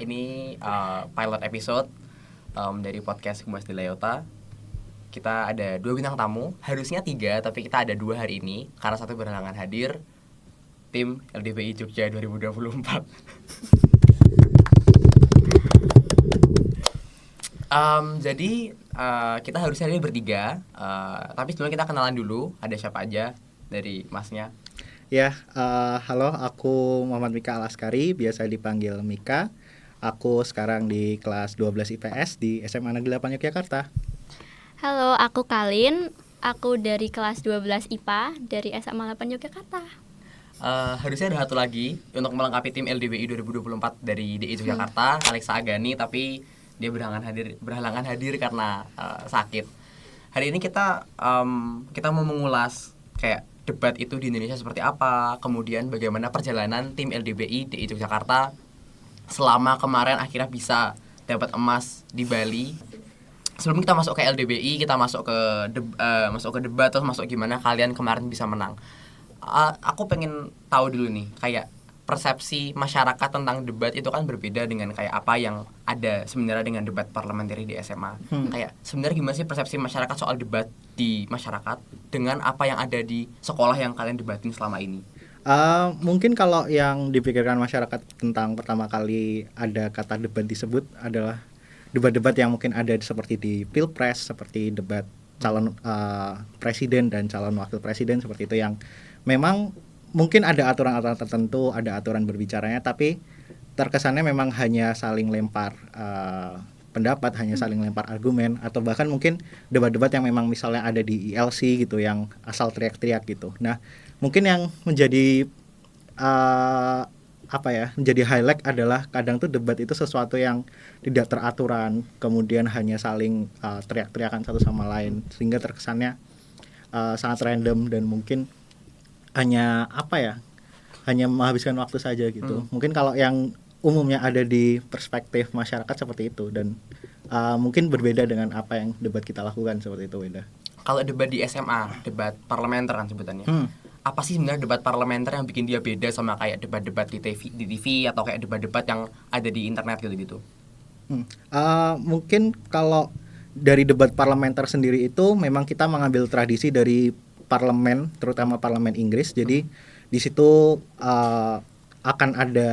Ini pilot episode dari podcast Humas di Leota. Kita ada 2 bintang tamu, harusnya 3, tapi kita ada 2 hari ini karena satu berhalangan hadir. Tim LDPI Jogja 2024. Jadi kita harusnya hari ini bertiga, tapi sebelumnya kita kenalan dulu. Ada siapa aja dari masnya? Ya, halo, aku Muhammad Mika Alaskari, biasa dipanggil Mika. Aku sekarang di kelas 12 IPS di SMA Negeri 8 Yogyakarta. Halo, aku Kalin. Aku dari kelas 12 IPA dari SMA 8 Yogyakarta. Harusnya ada satu lagi untuk melengkapi tim LDPI 2024 dari DI Yogyakarta, Alexa Agani, tapi dia berhalangan hadir karena sakit. Hari ini kita mau mengulas kayak debat itu di Indonesia seperti apa, kemudian bagaimana perjalanan tim LDPI DI Yogyakarta selama kemarin akhirnya bisa dapat emas di Bali. Sebelum kita masuk ke LDPI, kita masuk ke debat, terus masuk gimana kalian kemarin bisa menang. Aku pengen tahu dulu nih, kayak persepsi masyarakat tentang debat itu kan berbeda dengan kayak apa yang ada sebenarnya dengan debat parlementer di SMA. Kayak sebenarnya gimana sih persepsi masyarakat soal debat di masyarakat dengan apa yang ada di sekolah yang kalian debatin selama ini? Mungkin kalau yang dipikirkan masyarakat tentang pertama kali ada kata debat disebut adalah debat-debat yang mungkin ada seperti di Pilpres, seperti debat calon presiden dan calon wakil presiden seperti itu, yang memang mungkin ada aturan-aturan tertentu, ada aturan berbicaranya, tapi terkesannya memang hanya saling lempar pendapat, hanya saling lempar argumen, atau bahkan mungkin debat-debat yang memang misalnya ada di ILC gitu, yang asal teriak-teriak gitu. Nah, mungkin yang menjadi menjadi highlight adalah kadang tuh debat itu sesuatu yang tidak teraturan, kemudian hanya saling teriak-teriakan satu sama lain, sehingga terkesannya sangat random dan mungkin hanya menghabiskan waktu saja gitu. Mungkin kalau yang umumnya ada di perspektif masyarakat seperti itu, dan mungkin berbeda dengan apa yang debat kita lakukan seperti itu, Wenda. Kalau debat di SMA, debat parlementer kan sebutannya. Apa sih sebenarnya debat parlementer yang bikin dia beda sama kayak debat-debat di TV atau kayak debat-debat yang ada di internet gitu-gitu? Mungkin kalau dari debat parlementer sendiri itu memang kita mengambil tradisi dari parlemen, terutama parlemen Inggris. Jadi di situ akan ada,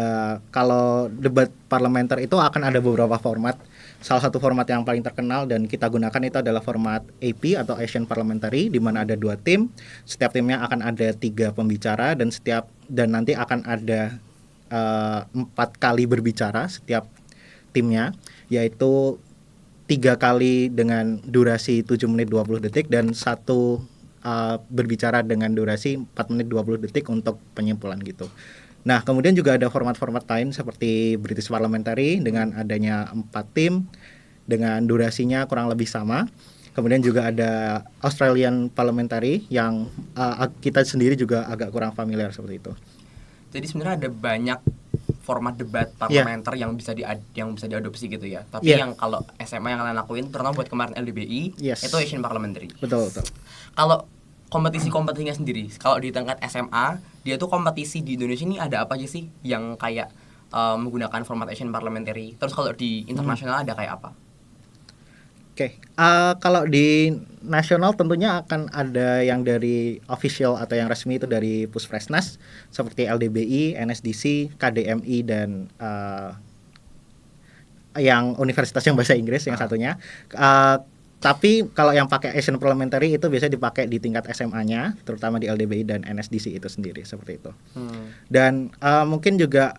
kalau debat parlementer itu akan ada beberapa format. Salah satu format yang paling terkenal dan kita gunakan itu adalah format AP atau Asian Parliamentary, di mana ada 2 tim. Setiap timnya akan ada 3 pembicara dan nanti akan ada 4 kali berbicara setiap timnya, yaitu 3 kali dengan durasi 7 menit 20 detik dan 1 berbicara dengan durasi 4 menit 20 detik untuk penyimpulan gitu. Nah, kemudian juga ada format-format lain seperti British Parliamentary dengan adanya 4 tim dengan durasinya kurang lebih sama. Kemudian juga ada Australian Parliamentary yang kita sendiri juga agak kurang familiar seperti itu. Jadi sebenarnya ada banyak format debat parlementer yang bisa diadopsi gitu ya. Tapi yang kalau SMA yang kalian lakuin, terutama buat kemarin LDPI, itu Asian Parliamentary. Betul. Kalau kompetisinya sendiri, kalau di tingkat SMA, dia tuh kompetisi di Indonesia ini ada apa aja sih yang kayak menggunakan format Asian Parliamentary? Terus kalau di internasional ada kayak apa? Kalau di nasional tentunya akan ada yang dari official atau yang resmi, itu dari Puspresnas seperti LDBI, NSDC, KDMI, dan yang universitas yang bahasa Inggris yang satunya. Tapi kalau yang pakai Asian Parliamentary itu biasanya dipakai di tingkat SMA-nya, terutama di LDBI dan NSDC itu sendiri seperti itu. Dan mungkin juga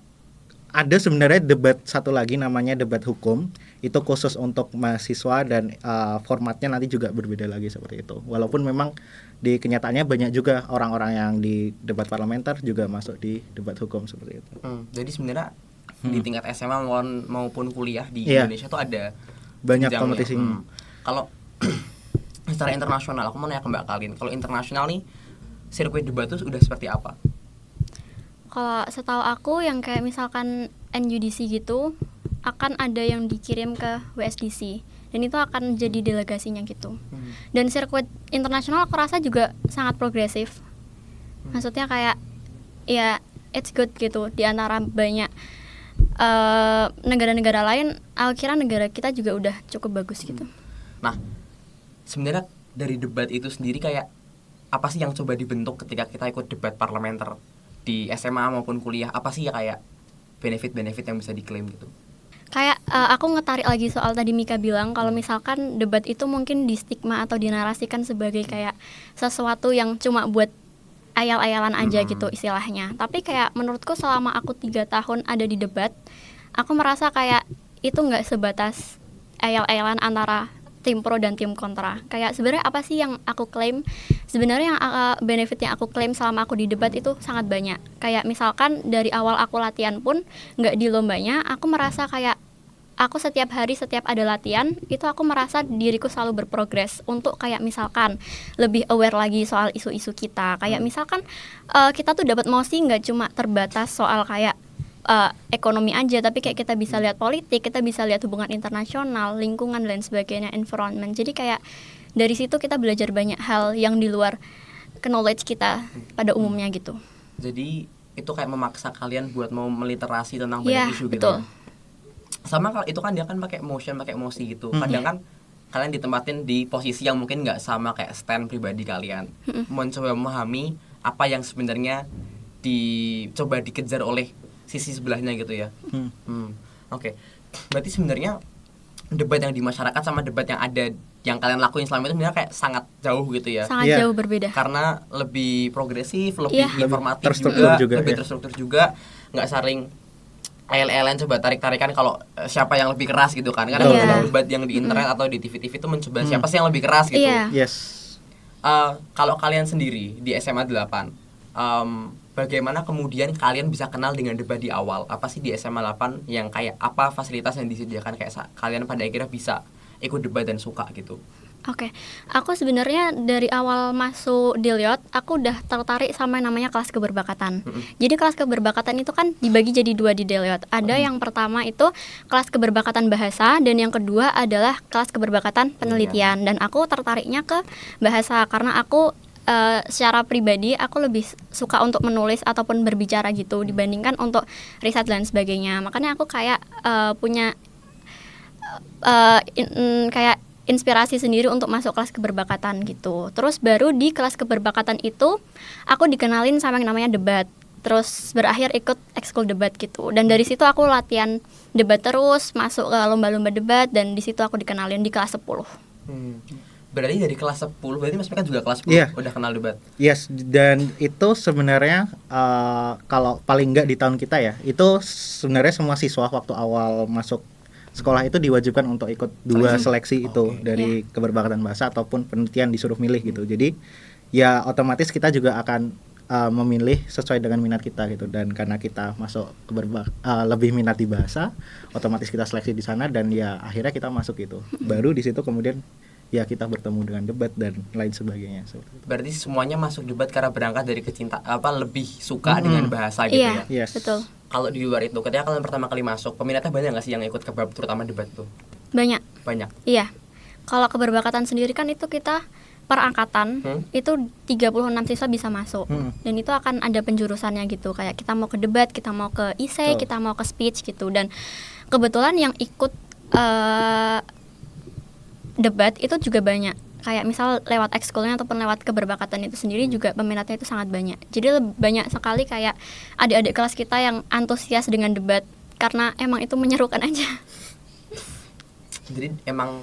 ada sebenarnya debat satu lagi namanya debat hukum, itu khusus untuk mahasiswa dan formatnya nanti juga berbeda lagi seperti itu. Walaupun memang di kenyataannya banyak juga orang-orang yang di debat parlementer juga masuk di debat hukum seperti itu. Jadi sebenarnya di tingkat SMA maupun kuliah di Indonesia tuh ada banyak kompetisi. Kalau secara internasional, aku mau nanya ke Mbak Kalin, kalau internasional nih sirkuit debat itu udah seperti apa? Kalau setahu aku yang kayak misalkan NUDC gitu, akan ada yang dikirim ke WSDC dan itu akan jadi delegasinya gitu. Dan sirkuit internasional aku rasa juga sangat progresif. Maksudnya kayak ya it's good gitu, di antara banyak negara-negara lain, aku kira negara kita juga udah cukup bagus gitu. Nah, sebenarnya dari debat itu sendiri kayak apa sih yang coba dibentuk ketika kita ikut debat parlementer di SMA maupun kuliah? Apa sih ya kayak benefit-benefit yang bisa diklaim gitu? Kayak aku ngetarik lagi soal tadi Mika bilang kalau misalkan debat itu mungkin di stigma atau dinarasikan sebagai kayak sesuatu yang cuma buat ayal-ayalan aja gitu istilahnya. Tapi kayak menurutku selama aku 3 tahun ada di debat, aku merasa kayak itu nggak sebatas ayal-ayalan antara tim pro dan tim kontra. Kayak sebenarnya apa sih yang aku klaim? Sebenarnya yang benefit yang aku klaim selama aku di debat itu sangat banyak. Kayak misalkan dari awal aku latihan pun nggak di lombanya, aku merasa kayak aku setiap hari setiap ada latihan itu aku merasa diriku selalu berprogres untuk kayak misalkan lebih aware lagi soal isu-isu kita. Kayak misalkan kita tuh dapat mosi nggak cuma terbatas soal kayak ekonomi aja, tapi kayak kita bisa lihat politik, kita bisa lihat hubungan internasional, lingkungan dan sebagainya, environment. Jadi kayak dari situ kita belajar banyak hal yang di luar knowledge kita pada umumnya gitu. Jadi itu kayak memaksa kalian buat mau meliterasi tentang Iya, banyak isu gitu. betul. Ya? Sama kalau itu kan dia kan pakai emosi gitu. Kadang kan kalian ditempatin di posisi yang mungkin nggak sama kayak stand pribadi kalian. Mencoba memahami apa yang sebenarnya dicoba dikejar oleh sisi sebelahnya gitu ya. Oke. Berarti sebenarnya debat yang di masyarakat sama debat yang ada yang kalian lakuin selama itu sebenarnya kayak sangat jauh gitu ya. Sangat jauh berbeda. Karena lebih progresif, lebih informatif terstruktur juga, lebih ya. terstruktur juga, nggak saling AL-ALan coba tarik-tarikan kalau siapa yang lebih keras gitu kan. Karena kalau debat yang di internet atau di TV-TV itu mencoba siapa sih yang lebih keras gitu. Yes. Kalau kalian sendiri di SMA 8, bagaimana kemudian kalian bisa kenal dengan debat di awal? Apa sih di SMA 8 yang kayak apa fasilitas yang disediakan kayak kalian pada akhirnya bisa ikut debat dan suka gitu? Oke, aku sebenarnya dari awal masuk Diliot, aku udah tertarik sama yang namanya kelas keberbakatan. Jadi kelas keberbakatan itu kan dibagi jadi 2 di Diliot. Ada yang pertama itu kelas keberbakatan bahasa, dan yang kedua adalah kelas keberbakatan penelitian. Dan aku tertariknya ke bahasa karena aku secara pribadi aku lebih suka untuk menulis ataupun berbicara gitu dibandingkan untuk riset dan sebagainya. Makanya aku kayak punya kayak inspirasi sendiri untuk masuk kelas keberbakatan gitu. Terus baru di kelas keberbakatan itu aku dikenalin sama yang namanya debat. Terus berakhir ikut ekskul debat gitu. Dan dari situ aku latihan debat terus, masuk ke lomba-lomba debat, dan di situ aku dikenalin di kelas 10. Berarti dari kelas 10, berarti Mas Mika juga kelas 10 udah kenal debat? Yes, dan itu sebenarnya kalau paling enggak di tahun kita ya, itu sebenarnya semua siswa waktu awal masuk sekolah itu diwajibkan untuk ikut 2 seleksi itu dari keberbakatan bahasa ataupun penelitian, disuruh milih gitu. Jadi ya otomatis kita juga akan memilih sesuai dengan minat kita gitu, dan karena kita masuk lebih minat di bahasa, otomatis kita seleksi di sana dan ya akhirnya kita masuk gitu. Baru di situ kemudian ya kita bertemu dengan debat dan lain sebagainya. Berarti semuanya masuk debat karena berangkat dari lebih suka dengan bahasa gitu ya. Yes. Betul. Kalau di luar itu, ketika kalian pertama kali masuk, peminatnya banyak nggak sih yang ikut ke bab terutama debat tuh? Banyak. Iya. Kalau keberbakatan sendiri kan itu kita per angkatan itu 36 siswa bisa masuk. Dan itu akan ada penjurusannya gitu. Kayak kita mau ke debat, kita mau ke essay, kita mau ke speech gitu. Dan kebetulan yang ikut debat itu juga banyak. Kayak misal lewat ekskulnya ataupun lewat keberbakatan itu sendiri juga peminatnya itu sangat banyak. Jadi banyak sekali kayak adik-adik kelas kita yang antusias dengan debat karena emang itu menyerukan aja. Jadi emang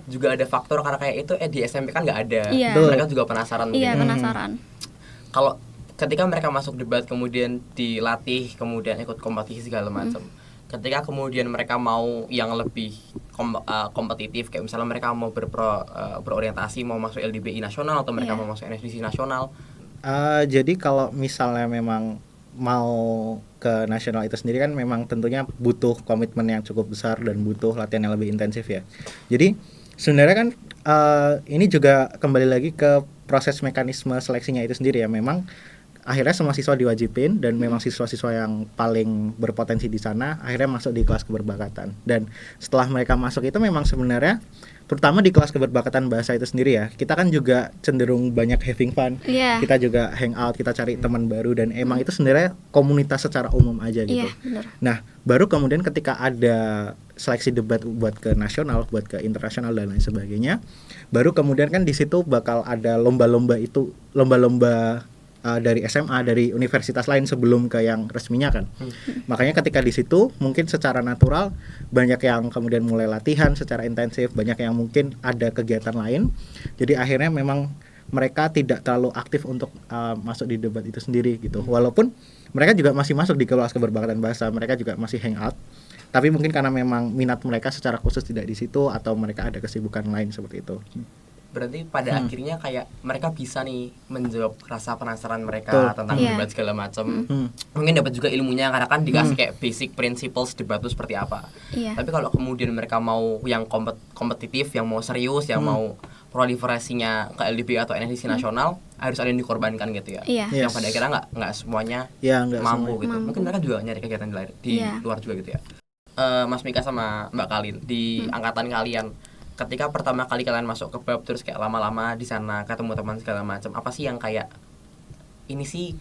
juga ada faktor karena kayak itu di SMP kan nggak ada. Mereka juga penasaran. Iya, penasaran. Kalau ketika mereka masuk debat kemudian dilatih, kemudian ikut kompetisi segala macam. Ketika kemudian mereka mau yang lebih kompetitif, kayak misalnya mereka mau berorientasi mau masuk LDBI nasional atau mereka mau masuk NSDC nasional. Jadi kalau misalnya memang mau ke nasional itu sendiri kan memang tentunya butuh komitmen yang cukup besar dan butuh latihan yang lebih intensif ya. Jadi sebenarnya kan ini juga kembali lagi ke proses mekanisme seleksinya itu sendiri ya. Memang akhirnya semua siswa diwajibin dan memang siswa-siswa yang paling berpotensi di sana akhirnya masuk di kelas keberbakatan. Dan setelah mereka masuk itu memang sebenarnya terutama di kelas keberbakatan bahasa itu sendiri ya, kita kan juga cenderung banyak having fun. Iya. Kita juga hangout, kita cari teman baru dan emang itu sebenarnya komunitas secara umum aja gitu. Iya, benar. Nah, baru kemudian ketika ada seleksi debat buat ke nasional, buat ke internasional dan lain sebagainya, baru kemudian kan di situ bakal ada lomba-lomba dari SMA, dari universitas lain sebelum ke yang resminya kan. Makanya ketika di situ mungkin secara natural banyak yang kemudian mulai latihan secara intensif, banyak yang mungkin ada kegiatan lain. Jadi akhirnya memang mereka tidak terlalu aktif untuk masuk di debat itu sendiri gitu. Walaupun mereka juga masih masuk di kelas keberbakatan bahasa, mereka juga masih hangout. Tapi mungkin karena memang minat mereka secara khusus tidak di situ atau mereka ada kesibukan lain seperti itu. Berarti pada akhirnya kayak mereka bisa nih menjawab rasa penasaran mereka Betul. tentang Iya. debat segala macam. Mungkin dapat juga ilmunya karena kan dikasih kayak basic principles debat itu seperti apa. Iya. Tapi kalau kemudian mereka mau yang kompetitif, yang mau serius, yang mau proliferasinya ke LDB atau NSDC nasional, harus ada yang dikorbankan gitu ya. Iya. Yang Yes. pada akhirnya nggak semuanya Ya, nggak mampu semuanya. gitu. Mampu. Mungkin mereka juga nyari kegiatan di Iya. luar juga gitu ya. Mas Mika sama Mbak Kalin di angkatan kalian, ketika pertama kali kalian masuk ke BAB terus kayak lama-lama di sana ketemu teman segala macam, apa sih yang kayak ini sih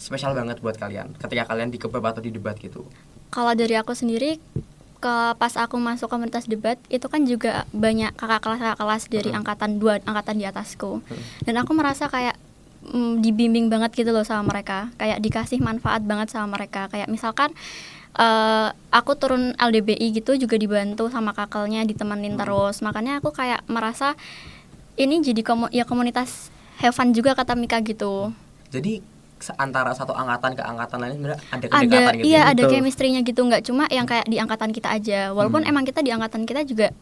spesial banget buat kalian ketika kalian di kebab atau di debat gitu? Kalau dari aku sendiri, pas aku masuk komunitas debat itu kan juga banyak kakak kelas dari angkatan di atasku. Dan aku merasa kayak dibimbing banget gitu loh sama mereka, kayak dikasih manfaat banget sama mereka. Kayak misalkan aku turun LDBI gitu juga dibantu sama kakelnya, ditemenin terus. Makanya aku kayak merasa ini jadi komunitas have fun juga kata Mika gitu. Jadi antara satu angkatan ke angkatan lain sebenarnya ada kedekatan gitu. Iya, ya? ada Betul. chemistry-nya gitu, nggak cuma yang kayak di angkatan kita aja. Walaupun emang kita di angkatan kita juga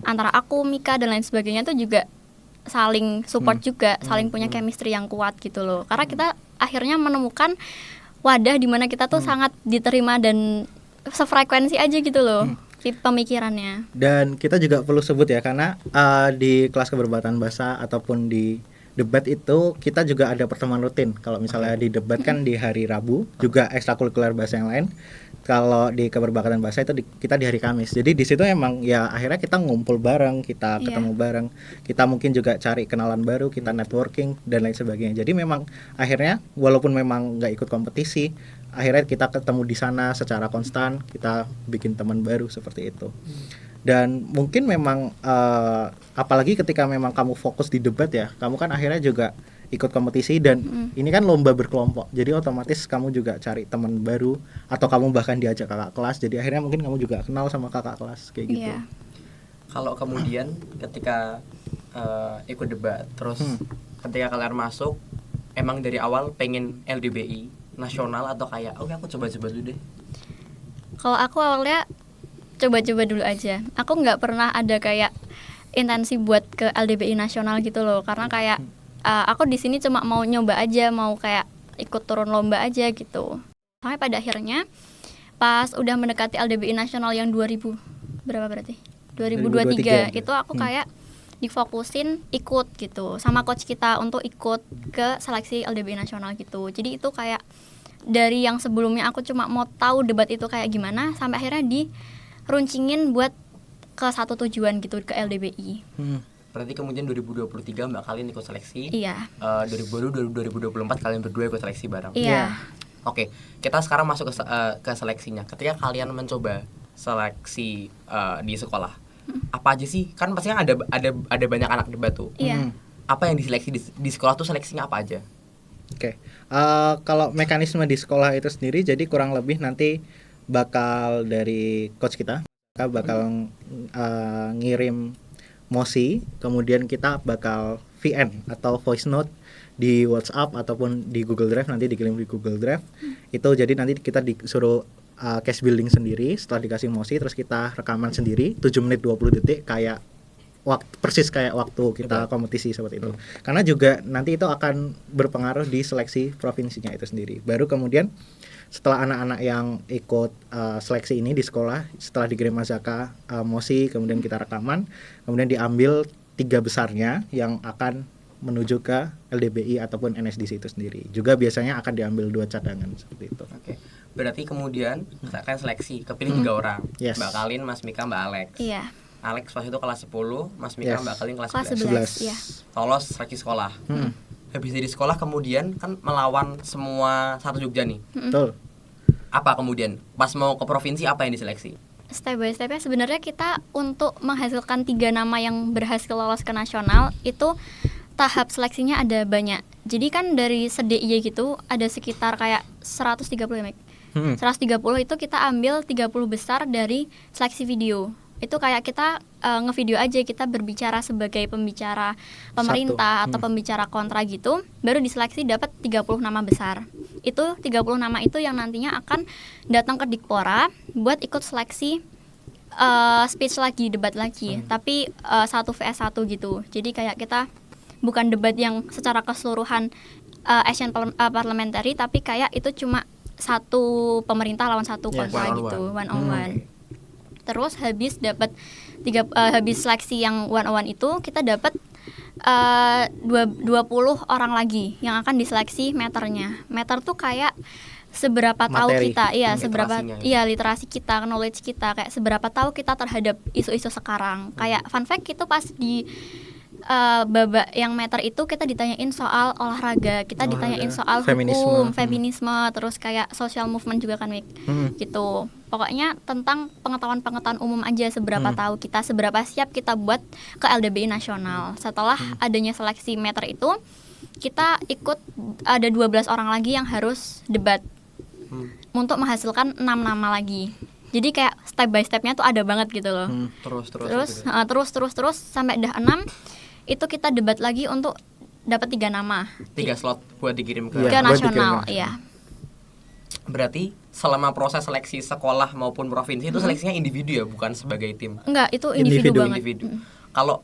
antara aku, Mika dan lain sebagainya tuh juga saling support juga, saling punya chemistry yang kuat gitu loh. Karena kita akhirnya menemukan wadah di mana kita tuh sangat diterima dan sefrekuensi aja gitu loh pemikirannya. Dan kita juga perlu sebut ya karena di kelas keberbakatan bahasa ataupun di debat itu kita juga ada pertemuan rutin. Kalau misalnya di debat kan di hari Rabu, juga ekstrakurikuler bahasa yang lain. Kalau di keberbakatan bahasa itu kita di hari Kamis. Jadi di situ emang ya akhirnya kita ngumpul bareng, kita Iya. ketemu bareng, kita mungkin juga cari kenalan baru, kita networking dan lain sebagainya. Jadi memang akhirnya walaupun memang nggak ikut kompetisi, akhirnya kita ketemu di sana secara konstan, kita bikin teman baru seperti itu. Dan mungkin memang apalagi ketika memang kamu fokus di debat ya, kamu kan akhirnya juga ikut kompetisi dan ini kan lomba berkelompok. Jadi otomatis kamu juga cari teman baru atau kamu bahkan diajak kakak kelas. Jadi akhirnya mungkin kamu juga kenal sama kakak kelas kayak gitu. Iya. Kalau kemudian ketika ikut debat terus ketika kalian masuk, emang dari awal pengen LDBI nasional atau kayak oke aku coba-coba dulu deh? Kalau aku awalnya coba-coba dulu aja. Aku nggak pernah ada kayak intensi buat ke LDBI nasional gitu loh. Karena kayak aku di sini cuma mau nyoba aja, mau kayak ikut turun lomba aja gitu. Sampai pada akhirnya pas udah mendekati LDBI nasional yang 2000 berapa berarti? 2023 itu aku kayak difokusin ikut gitu sama coach kita untuk ikut ke seleksi LDBI nasional gitu. Jadi itu kayak dari yang sebelumnya aku cuma mau tahu debat itu kayak gimana sampai akhirnya diruncingin buat ke satu tujuan gitu ke LDBI. Berarti kemudian 2023 Mbak kalian ikut seleksi. Iya. 2024 kalian berdua ikut seleksi bareng. Iya. Oke, kita sekarang masuk ke seleksinya. Ketika kalian mencoba seleksi di sekolah, apa aja sih? Kan pasti kan ada banyak anak debat tuh. Iya. Apa yang diseleksi di sekolah tuh seleksinya apa aja? Oke. Kalau mekanisme di sekolah itu sendiri jadi kurang lebih nanti bakal dari coach kita bakal ngirim mosi, kemudian kita bakal VN atau voice note di WhatsApp ataupun di Google Drive, nanti dikirim di Google Drive. Itu jadi nanti kita disuruh case building sendiri setelah dikasih mosi, terus kita rekaman sendiri 7 menit 20 detik kayak persis kayak waktu kita kompetisi seperti itu. Karena juga nanti itu akan berpengaruh di seleksi provinsinya itu sendiri. Baru kemudian setelah anak-anak yang ikut seleksi ini di sekolah, setelah dikirim Mazaka mosi, kemudian kita rekaman, kemudian diambil 3 besarnya yang akan menuju ke LDBI ataupun NSDC itu sendiri. Juga biasanya akan diambil 2 cadangan seperti itu. Oke. Berarti kemudian kita akan seleksi, kepilih 3 orang. Yes. Mbak Kalin, Mas Mika, Mbak Alex. Iya. Alex pas itu kelas 10, Mas Mika, Yes. Mbak Kalin kelas Kelas 11. 11, iya. Lolos seleksi sekolah. Habis dari sekolah kemudian kan melawan semua satu Jogja nih. Betul. Apa kemudian pas mau ke provinsi apa yang diseleksi? Step by stepnya sebenarnya kita untuk menghasilkan 3 nama yang berhasil lolos ke nasional itu tahap seleksinya ada banyak. Jadi kan dari SDIY gitu ada sekitar kayak 130 ya, Mik? 130 itu kita ambil 30 besar dari seleksi video. Itu kayak kita ngevideo aja, kita berbicara sebagai pembicara pemerintah atau pembicara kontra gitu, baru diseleksi dapat 30 nama besar. Itu 30 nama itu yang nantinya akan datang ke Dikpora buat ikut seleksi speech lagi, debat lagi, tapi 1 vs 1 gitu. Jadi kayak kita bukan debat yang secara keseluruhan Asian parliamentary, tapi kayak itu cuma satu pemerintah lawan satu kontra gitu, one on one. Terus habis dapat habis seleksi yang one on one itu kita dapat 20 orang lagi yang akan diseleksi meternya. Meter tuh kayak seberapa tahu Materi. kita, seberapa Literasinya. literasi kita, knowledge kita, kayak seberapa tahu kita terhadap isu-isu sekarang. Kayak fun fact itu pas di babak yang meter itu kita ditanyain soal olahraga, kita ditanyain soal hukum, feminisme, terus kayak social movement juga kan, Mik. Gitu. Pokoknya tentang pengetahuan-pengetahuan umum aja, seberapa tahu kita, seberapa siap kita buat ke LDBI nasional. Setelah adanya seleksi meter itu, kita ikut ada 12 orang lagi yang harus debat untuk menghasilkan 6 nama lagi. Jadi kayak step by stepnya tuh ada banget gitu loh. Terus sampai dah 6 itu kita debat lagi untuk dapat 3 nama. 3 slot buat dikirim ke Ke nasional, iya. Berarti selama proses seleksi sekolah maupun provinsi itu seleksinya individu ya, bukan sebagai tim. Enggak, itu individu banget. Kalau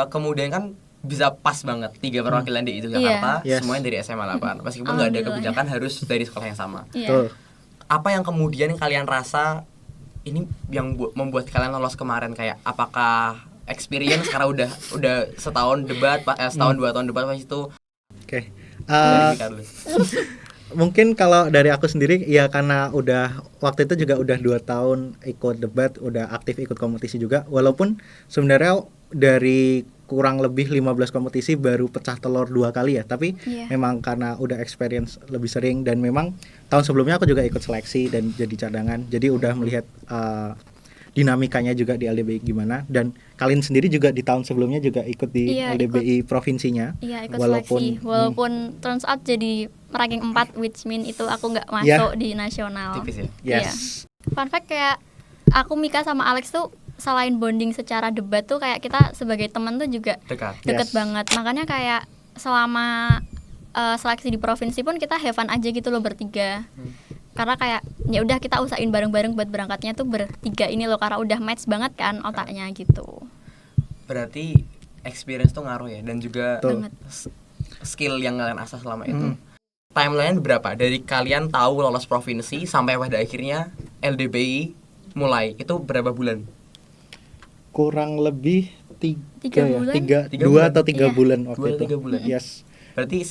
kemudian kan bisa pas banget 3 perwakilan di itu Jakarta, semuanya dari SMA 8. Meskipun nggak ada kebijakan harus dari sekolah yang sama. Iya. Apa yang kemudian kalian rasa ini yang membuat kalian lolos kemarin, kayak apakah experience karena udah setahun debat, setahun 2 tahun debat pas itu? Oke. Mungkin kalau dari aku sendiri ya karena udah waktu itu juga udah 2 tahun ikut debat, udah aktif ikut kompetisi juga, walaupun sebenarnya dari kurang lebih 15 kompetisi baru pecah telur 2 kali ya, tapi memang karena udah experience lebih sering, dan memang tahun sebelumnya aku juga ikut seleksi dan jadi cadangan, jadi udah melihat dinamikanya juga di LDBI gimana. Dan kalian sendiri juga di tahun sebelumnya juga ikut di LDBI provinsinya. Iya, ikut seleksi. Walaupun turns out jadi ranking 4, which mean itu aku nggak masuk di nasional. Tipis ya? Yes. Fun fact, kayak aku, Mika sama Alex tuh selain bonding secara debat tuh kayak kita sebagai teman tuh juga deket banget. Makanya kayak selama seleksi di provinsi pun kita have fun aja gitu loh bertiga. Karena kayak ya udah kita usahain bareng-bareng buat berangkatnya tuh bertiga ini loh, karena udah match banget kan otaknya gitu. Berarti experience tuh ngaruh ya, dan juga skill yang kalian asah selama itu. Timeline berapa dari kalian tahu lolos provinsi sampai pada akhirnya LDBI mulai, itu berapa bulan? Kurang lebih 3 bulan. 2 atau 3 bulan waktu itu. 2 bulan. Yes. Berarti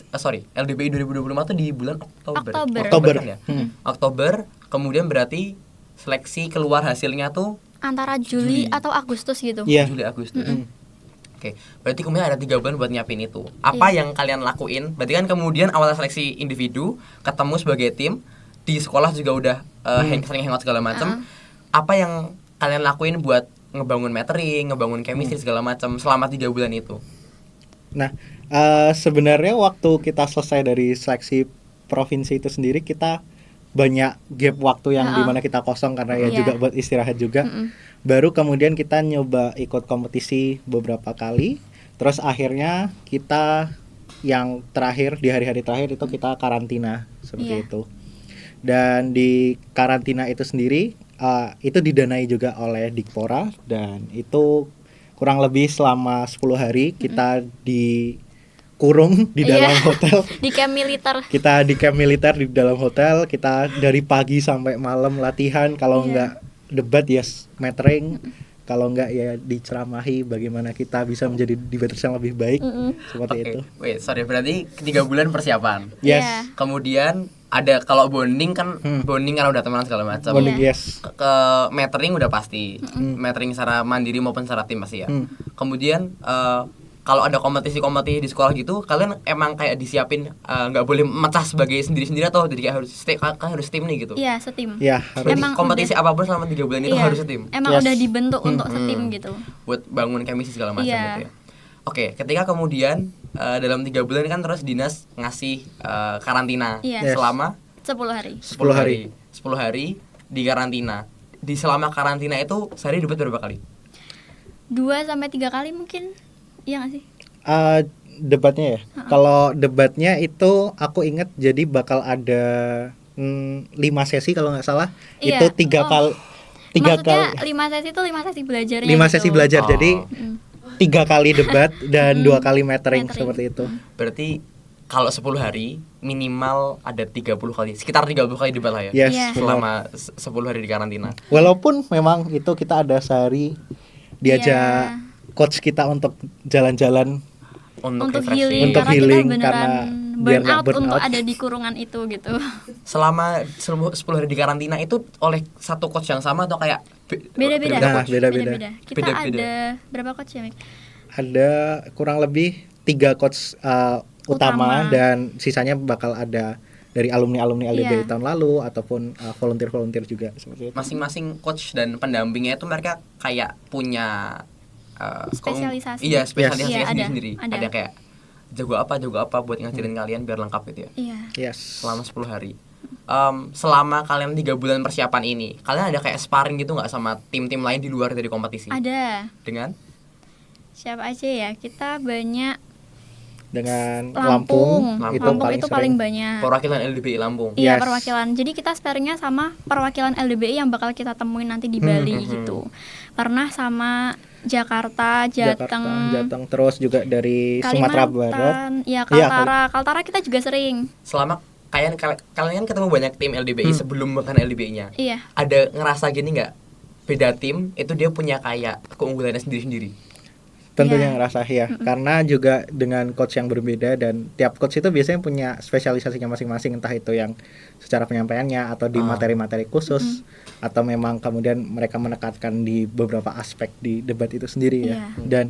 LDBI 2025 tuh di bulan Oktober. Oktober. Kan ya? Oktober, kemudian berarti seleksi keluar hasilnya tuh antara Juli atau Agustus gitu. Juli Agustus. Oke, berarti kemudian ada 3 bulan buat nyiapin itu. Apa yang kalian lakuin? Berarti kan kemudian awal seleksi individu, ketemu sebagai tim, di sekolah juga udah sering hangout segala macam. Apa yang kalian lakuin buat ngebangun materi, ngebangun chemistry segala macam selama 3 bulan itu? Nah, sebenarnya waktu kita selesai dari seleksi provinsi itu sendiri, kita banyak gap waktu yang dimana kita kosong karena ya juga buat istirahat juga. Baru kemudian kita nyoba ikut kompetisi beberapa kali. Terus akhirnya kita yang terakhir, di hari-hari terakhir itu kita karantina seperti itu. Dan di karantina itu sendiri itu didanai juga oleh Dikpora, dan itu kurang lebih selama 10 hari kita dikurung di dalam hotel. Di camp militer. Kita di camp militer di dalam hotel, kita dari pagi sampai malam latihan, kalau enggak debat ya metering, kalau enggak ya diceramahi bagaimana kita bisa menjadi debaters yang lebih baik seperti Oke, itu. wait, sorry, berarti 3 bulan persiapan. Yes. Iya. Kemudian ada kalau bonding kan, bonding kan udah temenan segala macam. Bonding, Iya. yes. Ke mentoring udah pasti, mentoring secara mandiri maupun secara tim pasti ya. Kemudian kalau ada kompetisi-kompetisi di sekolah gitu, kalian emang kayak disiapin nggak boleh mecah sebagai sendiri-sendiri atau jadi kayak harus tim nih gitu. Iya, setim. Ya, Jadi harus. Emang kompetisi apapun selama 3 bulan itu Iya, harus setim emang Yes. udah dibentuk untuk setim gitu. buat bangun chemistry segala macam Iya. gitu ya. Oke, ketika kemudian dalam 3 bulan kan terus dinas ngasih karantina Iya. Yes. selama 10 hari. 10 hari. 10 hari di karantina. Di selama karantina itu sehari debat berapa kali? 2 sampai 3 kali mungkin. Iya nggak sih? Debatnya ya. Kalau debatnya itu aku ingat jadi bakal ada 5 sesi kalau nggak salah. Iya. Itu 3 Oh. kali. 3 Maksudnya kali. 5 sesi itu 5 sesi belajarnya 5 gitu. sesi belajar. Oh. Jadi 3 kali debat dan 2 kali Mentoring. mentoring seperti itu. Berarti kalau 10 hari minimal ada 30 kali, sekitar 30 kali debat lah ya. Yes, Iya. benar. Selama 10 hari di karantina. Walaupun memang itu kita ada sehari diajak coach kita untuk jalan-jalan Untuk refreshing. healing, Untuk karena healing, kita karena beneran biar burn nggak out burn untuk out. ada di kurungan itu gitu. Selama 10 hari di karantina itu oleh satu coach yang sama atau kayak Beda-beda. Nah, coach? beda-beda. Kita Beda-beda. ada berapa coach ya, Mik? Ada kurang lebih 3 coach utama Utama. dan sisanya bakal ada dari alumni-alumni LDBI Iya. tahun lalu ataupun volunteer-volunteer juga seperti itu. Masing-masing coach dan pendampingnya itu mereka kayak punya Spesialisasi. Iya, spesialisasi Yes. Iya, ada. sendiri. Ada kayak jago apa buat ngajarin kalian biar lengkap gitu ya. Iya. Yes. Selama 10 hari. Selama kalian 3 bulan persiapan ini, kalian ada kayak sparring gitu nggak sama tim-tim lain di luar dari kompetisi? Ada. Dengan Siapa aja ya? Kita banyak Dengan Lampung. Lampung Lampung itu paling banyak. perwakilan LDBI Lampung. Iya, Yes. perwakilan. Jadi kita sparingnya sama perwakilan LDBI yang bakal kita temuin nanti di Bali gitu. Pernah sama Jakarta, Jateng, Jateng terus juga dari Sumatera Barat. Iya, Iya, Kaltara kita juga sering. Selama kalian ketemu banyak tim LDBI sebelum bahkan LDBI-nya. Iya. Ada ngerasa gini nggak? Beda tim itu dia punya kayak keunggulannya sendiri-sendiri. Tentunya Iya. ngerasa ya, karena juga dengan coach yang berbeda dan tiap coach itu biasanya punya spesialisasinya masing-masing, entah itu yang secara penyampaiannya atau di materi-materi khusus atau memang kemudian mereka menekankan di beberapa aspek di debat itu sendiri ya. Iya. Dan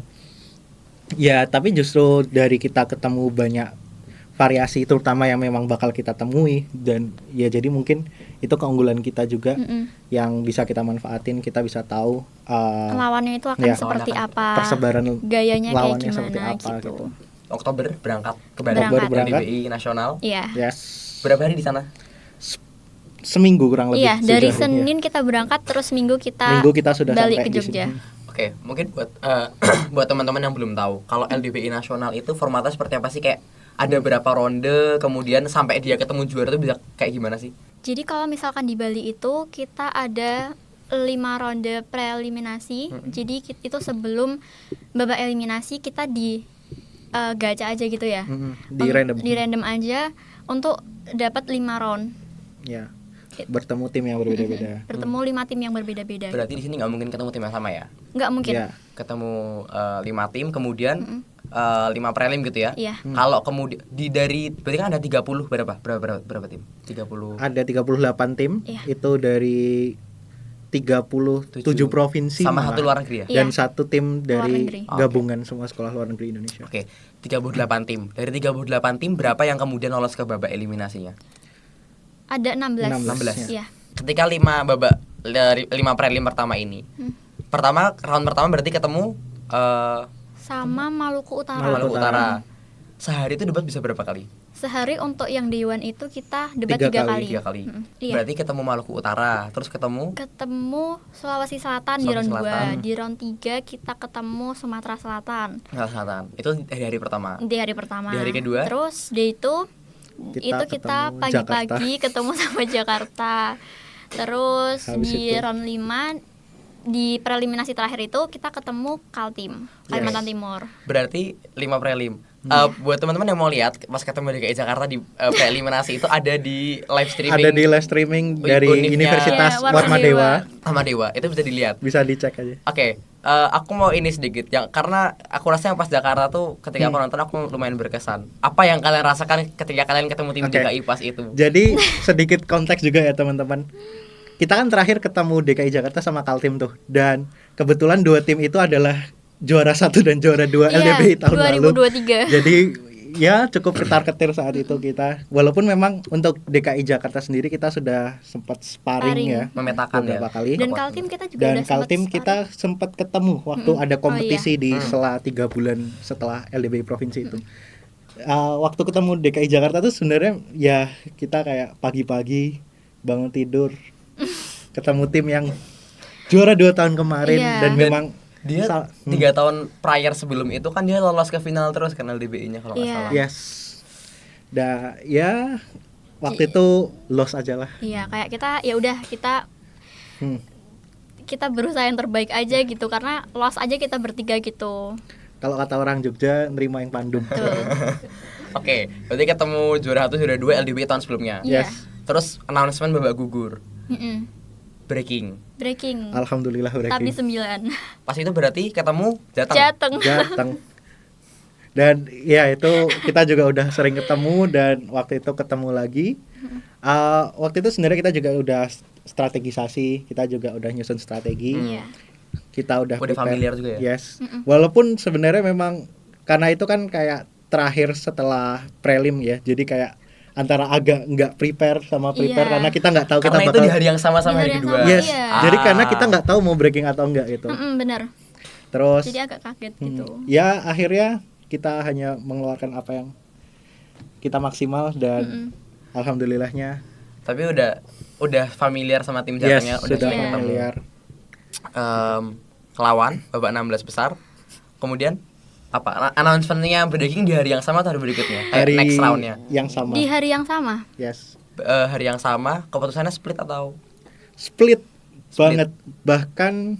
ya tapi justru dari kita ketemu banyak variasi terutama yang memang bakal kita temui dan ya jadi mungkin itu keunggulan kita juga yang bisa kita manfaatin, kita bisa tahu Lawannya itu akan ya, seperti apa? persebaran Gayanya kayak lawannya seperti gimana apa gitu. gitu. Oktober berangkat ke Bali Berangkat. LDBI nasional. Iya. Yes. Berapa hari di sana? Seminggu kurang lebih. Iya, dari sudah, Senin kita berangkat terus Minggu Minggu kita sudah balik sampai ke di Jogja. sini. Oke, mungkin buat buat teman-teman yang belum tahu, kalau LDBI nasional itu formatnya seperti apa sih? Kayak ada berapa ronde, kemudian sampai dia ketemu juara itu bisa kayak gimana sih? Jadi kalau misalkan di Bali itu kita ada 5 ronde preeliminasi. Jadi itu sebelum babak eliminasi kita di gacha aja gitu ya. Di random. Di random aja untuk dapat 5 round. Ya. Bertemu tim yang berbeda-beda. Bertemu 5 tim yang berbeda-beda. Berarti di sini nggak mungkin ketemu tim yang sama ya? Nggak mungkin. Ya. Ketemu 5 tim, kemudian 5 prelim gitu ya? Iya. Kalau kemudian berarti kan ada 30 berapa tim? 30. Ada 38 tim. Iya. Itu dari 37 provinsi Sama malah. satu luar negeri ya? Dan Iya. satu tim Luar dari negeri. gabungan semua sekolah luar negeri Indonesia. Oke, 38 tim. Dari 38 tim berapa yang kemudian lolos ke babak eliminasinya? Ada 16. 16. Iya. Ketika 5 prelim pertama ini. Round pertama berarti ketemu Sama Maluku Utara. Maluku Utara. Sehari itu debat bisa berapa kali? Sehari untuk yang Dewan itu kita debat 3 3 kali. kali. 3 kali. Iya. Berarti ketemu Maluku Utara, terus ketemu Ketemu Sulawesi Selatan di Sulawesi round 2. Selatan. Di round 3 kita ketemu Sumatera Selatan. Sumatera Selatan. Itu di hari pertama. Di hari pertama. Di hari kedua? Terus day itu Kita kita ketemu pagi-pagi ketemu sama Jakarta. Terus Habis di itu? round 5 di preliminasi terakhir itu kita ketemu Kaltim Kalimantan Timur. Berarti 5 prelim. Buat teman-teman yang mau lihat pas ketemu DKI Jakarta di preliminasi itu ada di live streaming. Ada di live streaming dari Univnya Universitas Iya, Warmadewa. Warmadewa. Itu bisa dilihat. Bisa dicek aja. Oke, aku mau ini sedikit yang karena aku rasa yang pas Jakarta tuh ketika aku nonton aku lumayan berkesan. Apa yang kalian rasakan ketika kalian ketemu tim Oke. DKI pas itu? Jadi sedikit konteks juga ya teman-teman. Kita kan terakhir ketemu DKI Jakarta sama Kaltim tuh, dan kebetulan dua tim itu adalah juara 1 dan juara 2 Iya, LDBI tahun lalu. 2023. Jadi ya cukup ketar-ketir saat itu kita. Walaupun memang untuk DKI Jakarta sendiri kita sudah sempat sparring ya Memetakan beberapa ya. kali. Dan Kaltim kita juga Dan udah Kaltim sempet kita sempat ketemu waktu ada kompetisi di Hmm. sela 3 bulan setelah LDBI provinsi itu. Waktu ketemu DKI Jakarta tuh sebenarnya ya kita kayak pagi-pagi bangun tidur ketemu tim yang juara 2 tahun kemarin. Iya. Dan memang Dia sal- 3 tahun prior sebelum itu kan dia lolos ke final terus kan LDBI-nya kalau nggak Iya. salah. yes. Ya waktu itu loss aja lah. Iya, kayak kita ya udah Hmm. kita berusaha yang terbaik aja gitu karena loss aja kita bertiga gitu. Kalau kata orang Jogja, nerima yang pandum. Tuh. Oke, berarti ketemu juara 1 juara 2 LDBI tahun sebelumnya. Iya. Yes. Terus announcement babak gugur. Mm-mm. Breaking. Breaking. Alhamdulillah Tapi breaking. 9. Pas itu berarti ketemu Jateng. Jateng. Jateng. Dan ya itu kita juga udah sering ketemu dan waktu itu ketemu lagi. Waktu itu sebenarnya kita juga udah strategisasi, kita juga udah nyusun strategi. Iya. Kita udah prepare. familiar juga ya? Yes. Walaupun sebenarnya memang karena itu kan kayak terakhir setelah prelim ya. Jadi kayak antara agak nggak prepare sama prepare Iya. karena kita nggak tahu Karena kita itu bakal di hari yang sama sama Di hari hari yang kedua. sama, yes. iya. Jadi karena kita nggak tahu mau breaking atau enggak gitu. Bener. Terus Jadi agak kaget gitu. ya akhirnya kita hanya mengeluarkan apa yang kita maksimal dan alhamdulillahnya Tapi udah familiar sama tim yes, Jatengnya, sudah sering ketemu. familiar. Kelawan babak 16 besar. Kemudian apa announcement-nya breaking di hari yang sama atau hari berikutnya? Hari Next round-nya. yang sama. Di hari yang sama. Yes. Hari yang sama, keputusannya split atau Split banget, bahkan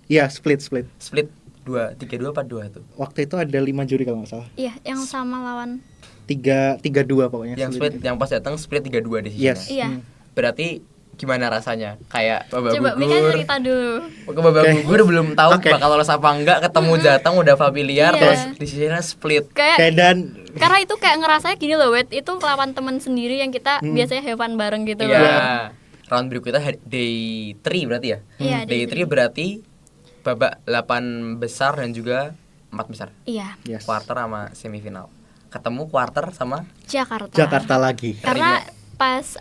ya split. split 2-3-2 apa 2 tuh? Waktu itu ada 5 juri kalau nggak salah. Iya, yang sama lawan. 3-2 pokoknya. Yang split, yang pas datang split 3-2 di sini. Yes. Iya. Berarti gimana rasanya? Kayak babak Coba Mika gugur. cerita dulu. Ke babak Oke. gugur belum tahu Oke. bakal lolos apa enggak, ketemu Jateng udah familiar Iya. terus di sini split. Kayak dan Karena itu kayak ngerasanya gini loh, Wet, itu lawan temen sendiri yang kita biasanya have fun bareng gitu loh. Iya. Round berikutnya day 3 berarti ya? Iya, Day day 3 berarti babak 8 besar dan juga 4 besar. Iya, yes. Quarter sama semifinal. Ketemu quarter sama Jakarta lagi. Karena pas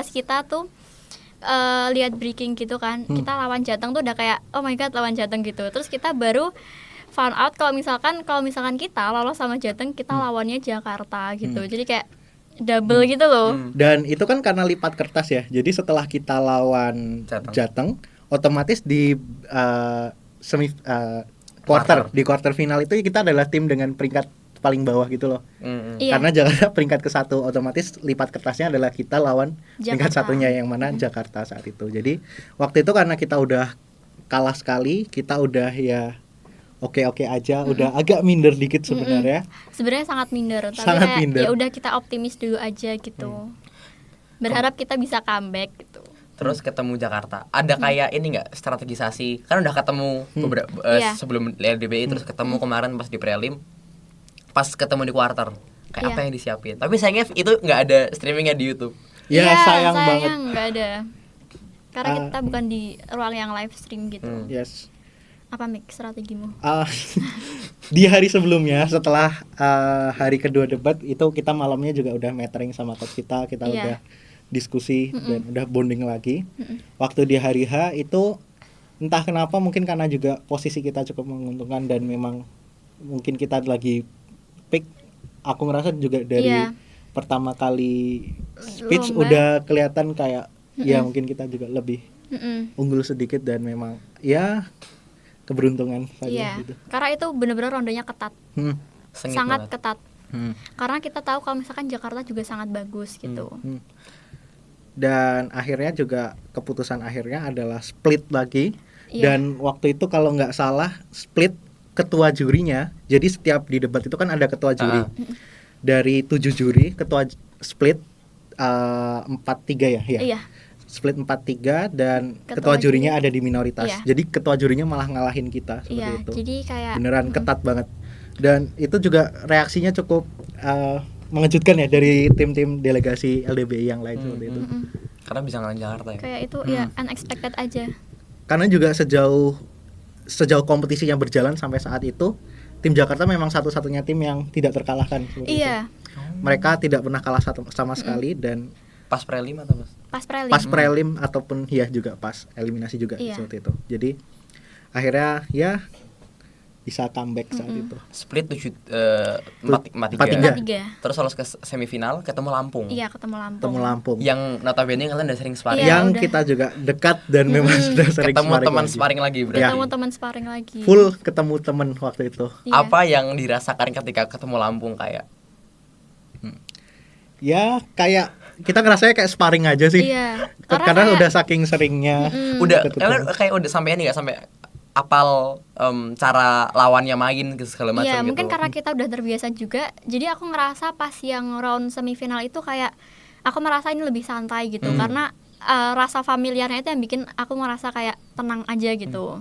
kita tuh lihat breaking gitu kan, kita lawan Jateng tuh udah kayak oh my god lawan Jateng gitu. Terus kita baru found out kalau misalkan kita lolos sama Jateng, kita lawannya Jakarta gitu. Jadi kayak double gitu loh. Dan itu kan karena lipat kertas ya. Jadi setelah kita lawan Jateng. Jateng, otomatis di quarter di quarter final itu kita adalah tim dengan peringkat paling bawah gitu loh. Iya. Karena Jakarta peringkat ke-1, otomatis lipat kertasnya adalah kita lawan peringkat Jakarta. satunya yang mana Jakarta saat itu. Jadi waktu itu karena kita udah kalah sekali, kita udah ya oke aja, udah agak minder dikit sebenarnya. Sebenarnya sangat minder, tapi Sangat kayak minder. ya udah kita optimis dulu aja gitu. Berharap kita bisa comeback gitu. Terus ketemu Jakarta. Ada kayak ini nggak strategisasi? Kan udah ketemu beberapa Iya. sebelum LDBI terus ketemu kemarin pas di prelim. Pas ketemu di quarter. Kayak Iya. apa yang disiapin? Tapi sayangnya itu nggak ada streamingnya di YouTube. Ya Iya, sayang banget. nggak ada. Karena kita bukan di ruang yang live stream gitu. Yes. Apa Mik strategimu? Di hari sebelumnya setelah hari kedua debat itu kita malamnya juga udah metering sama coach kita Iya. udah diskusi dan udah bonding lagi. Waktu di hari H itu entah kenapa mungkin karena juga posisi kita cukup menguntungkan dan memang mungkin kita lagi peak. Aku ngerasa juga dari Iya. pertama kali speech Lomba. udah kelihatan kayak ya mungkin kita juga lebih Mm-mm. unggul sedikit dan memang ya keberuntungan saja Iya. gitu. Karena itu bener-bener rondanya ketat, Sengit sangat banget. ketat. Karena kita tahu kalau misalkan Jakarta juga sangat bagus gitu. Dan akhirnya juga keputusan akhirnya adalah split lagi Iya. Dan waktu itu kalau nggak salah split ketua jurinya. Jadi setiap di debat itu kan ada ketua juri. Dari 7 juri, ketua split 4-3 ya. Iya. Split 4-3 dan Ketua ketua jurinya juri. ada di minoritas. Iya. Jadi ketua jurinya malah ngalahin kita seperti Iya, itu. jadi kayak Beneran ketat banget. Dan itu juga reaksinya cukup mengejutkan ya dari tim-tim delegasi LDBI yang lain seperti itu. Karena bisa ngalahin Jakarta ya. kayak itu ya unexpected aja. Karena juga sejauh kompetisi yang berjalan sampai saat itu, tim Jakarta memang satu-satunya tim yang tidak terkalahkan seperti Iya, itu. Mereka tidak pernah kalah sama sekali dan Pas prelim atau pas? pas prelim. pas prelim ataupun ya juga pas eliminasi juga Iya. seperti itu. Jadi akhirnya ya bisa comeback saat itu. Split 4-3. 4-3. 4-3. Terus lolos ke semifinal ketemu Lampung. Iya, ketemu Lampung. Temu Lampung. Yang notabene kalian udah sering sparring. Iya, yang udah. kita juga dekat dan memang sudah sering Ketemu teman lagi. sparring lagi berarti. Iya. Ketemu teman sparring lagi. Full ketemu temen waktu itu. Iya. Apa yang dirasakan ketika ketemu Lampung kayak? Ya kayak kita ngerasanya kayak sparring aja sih. Iya. Karena kayak- udah saking seringnya. Udah ketemu. kalian kayak udah sampai ini nggak sampai apal cara lawannya main gitu segala macam Iya, gitu. mungkin karena kita udah terbiasa juga. Jadi aku ngerasa pas yang round semifinal itu kayak aku merasa ini lebih santai gitu karena rasa familiarnya itu yang bikin aku merasa kayak tenang aja gitu.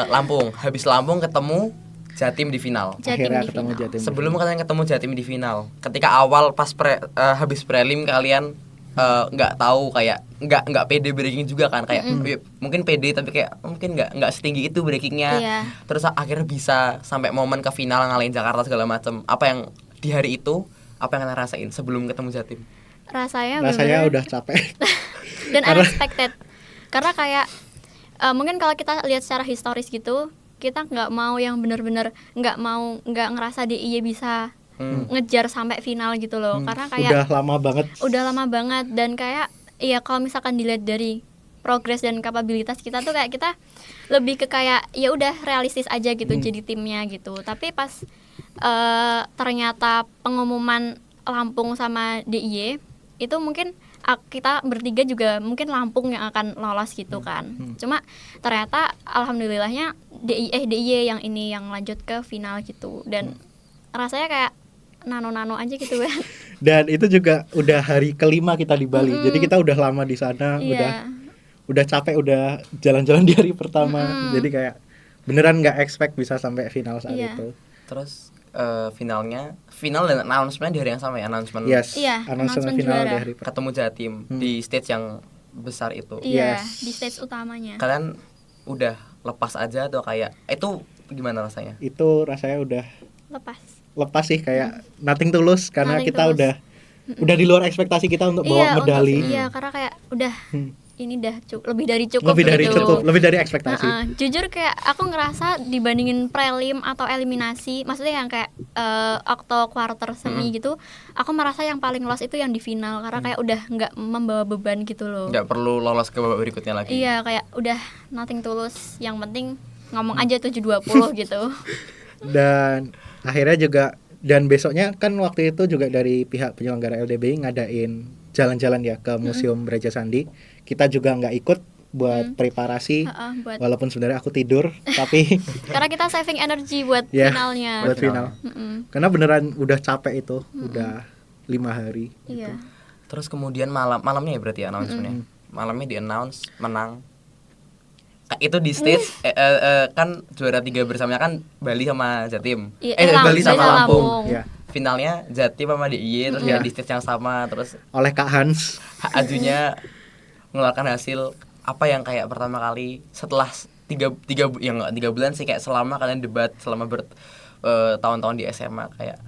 Lampung, habis Lampung ketemu Jatim di final. Jatim Akhirnya di ketemu final. Jatim. Sebelum kalian ketemu Jatim di final, ketika awal pas habis prelim kalian nggak tahu kayak nggak pede breaking juga kan kayak mungkin pede tapi kayak mungkin nggak setinggi itu breakingnya. Iya. Terus akhirnya bisa sampai momen ke final ngalahin Jakarta segala macam. Apa yang di hari itu apa yang kalian rasain sebelum ketemu Jatim? Rasanya Rasanya bener-bener- udah capek. dan unexpected. Karena kayak mungkin kalau kita lihat secara historis gitu, kita nggak mau yang bener-bener nggak ngerasa DIY bisa ngejar sampai final gitu loh. Karena kayak Udah lama banget. udah lama banget dan kayak iya kalau misalkan dilihat dari progres dan kapabilitas kita tuh kayak kita lebih ke kayak ya udah realistis aja gitu jadi timnya gitu. Tapi pas ternyata pengumuman Lampung sama DIY itu mungkin kita bertiga juga mungkin Lampung yang akan lolos gitu kan. Cuma ternyata alhamdulillahnya DIY yang ini yang lanjut ke final gitu dan rasanya kayak nano-nano aja gitu kan. Dan itu juga udah hari kelima kita di Bali. Jadi kita udah lama di sana, Iya. udah capek, udah jalan-jalan di hari pertama. Jadi kayak beneran nggak expect bisa sampai final saat Iya. itu. Terus final dan announcement di hari yang sama ya, announcement Yes. Iya, Announcement announcement final juara. di hari pertama. ketemu Jatim di stage yang besar itu. Iya, Yes. di stage utamanya. Kalian udah lepas aja atau kayak itu gimana rasanya? Itu rasanya udah Lepas. sih kayak nothing tulus karena Nothing kita tulus. udah di luar ekspektasi kita untuk bawa medali. Iya, karena kayak udah ini dah lebih dari cukup Lebih dari gitu. cukup, lebih dari ekspektasi. Jujur kayak aku ngerasa dibandingin prelim atau eliminasi, maksudnya yang kayak okto quarter semi gitu, aku merasa yang paling lost itu yang di final karena kayak udah nggak membawa beban gitu loh. Nggak perlu lolos ke babak berikutnya lagi. Iya, kayak udah nothing tulus, yang penting ngomong aja 7-20 gitu. Dan akhirnya juga dan besoknya kan waktu itu juga dari pihak penyelenggara LDBI ngadain jalan-jalan ya ke Museum Braja Sandi. Kita juga nggak ikut buat preparasi, Buat walaupun sebenarnya aku tidur tapi karena kita saving energy buat ya finalnya. buat final. Karena beneran udah capek itu, udah 5 hari. Iya. Terus kemudian malamnya ya berarti ya announcement-nya. Malamnya di announce menang. Itu di stage kan juara 3 bersamanya kan Bali sama Jatim. Iya, Bali sama Lampung. Lampung. Ya, Finalnya Jatim sama DIY terus ya di stage yang sama terus oleh Kak Hans. ajunya mengeluarkan hasil apa yang kayak pertama kali setelah 3 bulan sih kayak selama kalian debat selama tahun-tahun di SMA kayak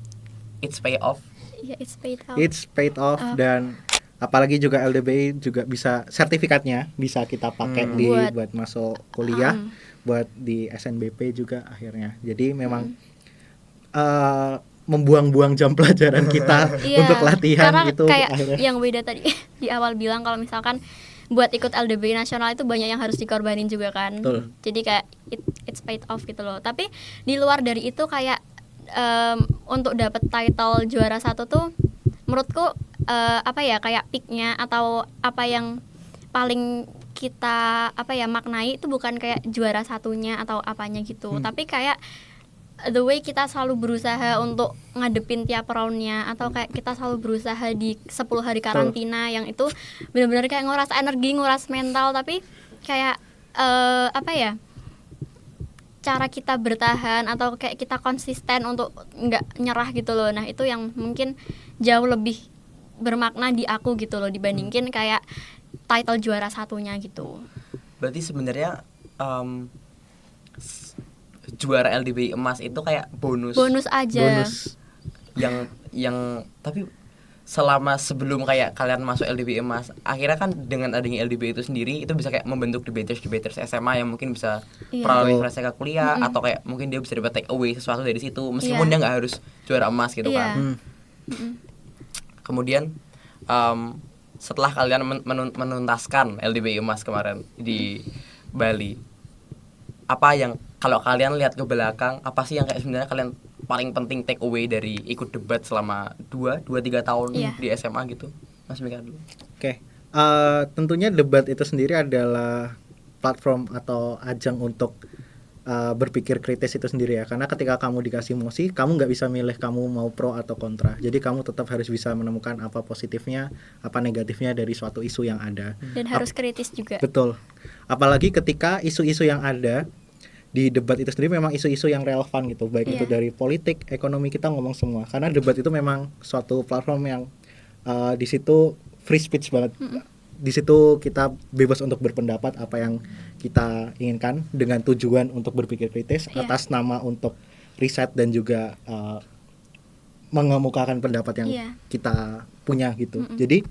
it's pay off. Iya, it's paid out. It's paid off dan apalagi juga LDBI juga bisa sertifikatnya bisa kita pakai buat masuk kuliah, buat di SNBP juga akhirnya. Jadi memang membuang-buang jam pelajaran kita Iya, untuk latihan karena itu kayak akhirnya. yang beda tadi di awal bilang kalau misalkan buat ikut LDBI nasional itu banyak yang harus dikorbanin juga kan. Betul. Jadi kayak it's paid off gitu loh. Tapi di luar dari itu kayak untuk dapat title juara 1 tuh menurutku apa ya kayak peaknya atau apa yang paling kita maknai itu bukan kayak juara satunya atau apanya gitu, tapi kayak the way kita selalu berusaha untuk ngadepin tiap roundnya, atau kayak kita selalu berusaha di 10 hari karantina yang itu benar-benar kayak nguras energi, nguras mental, tapi kayak cara kita bertahan atau kayak kita konsisten untuk nggak nyerah gitu loh. Nah itu yang mungkin jauh lebih bermakna di aku gitu loh dibandingin kayak title juara satunya gitu. Berarti sebenarnya juara LDBI emas itu kayak bonus aja. yang tapi selama sebelum kayak kalian masuk LDBI emas, akhirnya kan dengan adanya LDBI itu sendiri itu bisa kayak membentuk debaters SMA yang mungkin bisa melalui proses ke kuliah, atau kayak mungkin dia bisa dapat take away sesuatu dari situ meskipun dia nggak harus juara emas gitu kan. Kemudian setelah kalian menuntaskan LDBI emas kemarin di Bali, apa yang kalau kalian lihat ke belakang, apa sih yang kayak sebenarnya kalian paling penting take away dari ikut debat selama 2-3 tahun di SMA gitu? Mas Mika dulu. Oke. Tentunya debat itu sendiri adalah platform atau ajang untuk berpikir kritis itu sendiri ya. Karena ketika kamu dikasih mosi, kamu nggak bisa milih kamu mau pro atau kontra. Jadi kamu tetap harus bisa menemukan apa positifnya, apa negatifnya dari suatu isu yang ada. Dan harus kritis juga. Betul. Apalagi ketika isu-isu yang ada di debat itu sendiri memang isu-isu yang relevan gitu, baik itu dari politik, ekonomi, kita ngomong semua. Karena debat itu memang suatu platform yang di situ free speech banget. Di situ kita bebas untuk berpendapat apa yang kita inginkan dengan tujuan untuk berpikir kritis atas nama untuk riset dan juga mengemukakan pendapat yang kita punya gitu. Jadi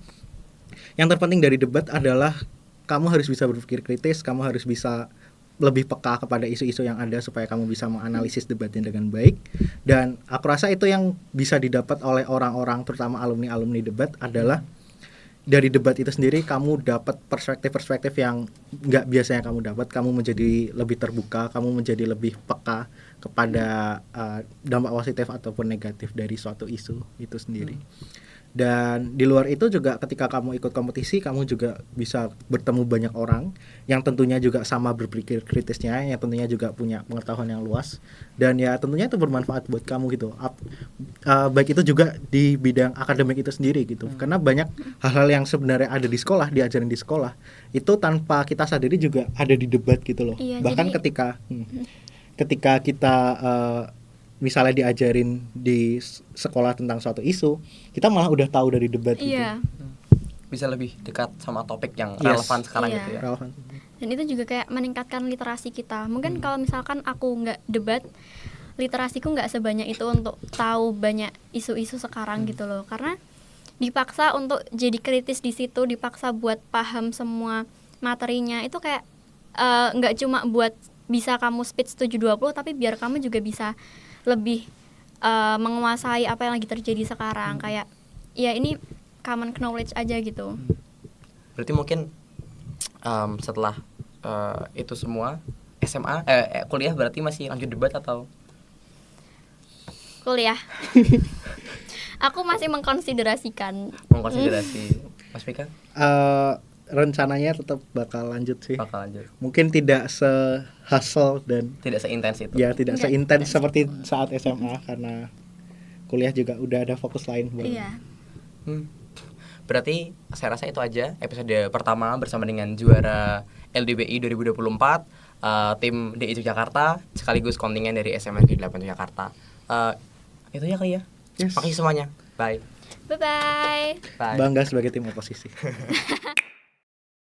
yang terpenting dari debat adalah kamu harus bisa berpikir kritis, kamu harus bisa lebih peka kepada isu-isu yang ada supaya kamu bisa menganalisis debatnya dengan baik. Dan aku rasa itu yang bisa didapat oleh orang-orang, terutama alumni-alumni debat, adalah dari debat itu sendiri kamu dapat perspektif-perspektif yang nggak biasanya kamu dapat. Kamu menjadi lebih terbuka, kamu menjadi lebih peka kepada dampak positif ataupun negatif dari suatu isu itu sendiri. Dan di luar itu juga ketika kamu ikut kompetisi, kamu juga bisa bertemu banyak orang yang tentunya juga sama berpikir kritisnya, yang tentunya juga punya pengetahuan yang luas, dan ya tentunya itu bermanfaat buat kamu gitu. Baik itu juga di bidang akademik itu sendiri gitu. Karena banyak hal-hal yang sebenarnya ada di sekolah, diajarin di sekolah, itu tanpa kita sadari juga ada di debat gitu loh. Bahkan ketika kita misalnya diajarin di sekolah tentang suatu isu, kita malah udah tahu dari debat gitu. Bisa lebih dekat sama topik yang relevan sekarang gitu ya. Relevan. Dan itu juga kayak meningkatkan literasi kita. Mungkin kalau misalkan aku nggak debat, literasiku nggak sebanyak itu untuk tahu banyak isu-isu sekarang gitu loh. Karena dipaksa untuk jadi kritis di situ, dipaksa buat paham semua materinya. Itu kayak nggak cuma buat bisa kamu speech 720, tapi biar kamu juga bisa lebih menguasai apa yang lagi terjadi sekarang. Kayak ya ini common knowledge aja gitu. Berarti mungkin setelah itu semua SMA kuliah berarti masih lanjut debat atau kuliah? Aku masih mengkonsiderasi Mas Mika? Rencananya tetap bakal lanjut sih. Bakal lanjut. Mungkin tidak se-hustle dan tidak seintens itu. Ya, tidak seintens seperti saat SMA, karena kuliah juga udah ada fokus lain buat. Berarti saya rasa itu aja episode pertama bersama dengan juara LDBI 2024, tim DI Yogyakarta sekaligus kontingen dari SMA Negeri 8 Yogyakarta. Itu ya kali ya. Yes. Makasih semuanya. Bye. Bye-bye. Bangga sebagai tim oposisi.